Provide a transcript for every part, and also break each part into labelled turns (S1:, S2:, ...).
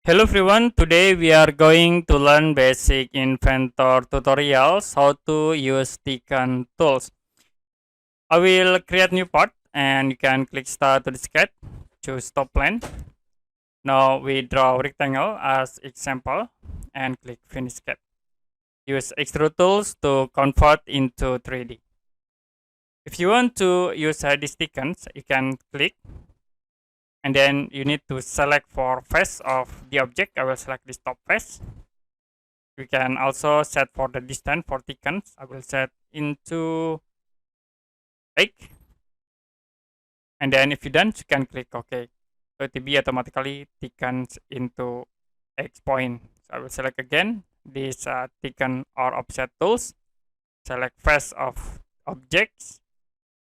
S1: Hello everyone, today we are going to learn basic Inventor tutorials, how to use Thicken tools. I will create new part and you can click start to the sketch, choose top plane. Now we draw rectangle as example and click finish sketch. Use extrude tools to convert into 3D. If you want to use these thickens, you can click and then you need to select for face of the object. I will select this top face. We can also set for the distance for thickens. I will set into 8. And then if you done, you can click OK. So it will be automatically thickens into X point. So I will select again this thicken or offset tools. Select face of objects.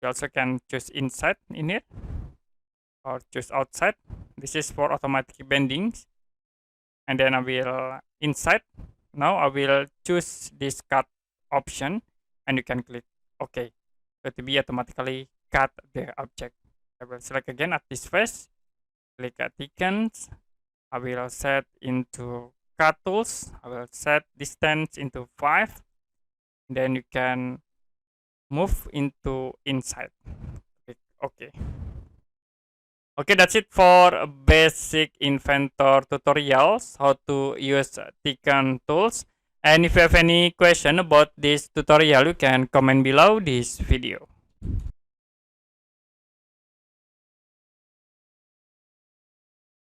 S1: You also can choose inside in it or choose outside. This is for automatic bendings. And then I will inside. Now I will choose this cut option and you can click OK. So to be automatically cut the object. I will select again at this face, click at thickens. I will set into cut tools. I will set distance into 5. Then you can move into inside. Click OK. Okay, that's it for basic Inventor tutorials, how to use Thicken tools. And if you have any question about this tutorial, you can comment below this video.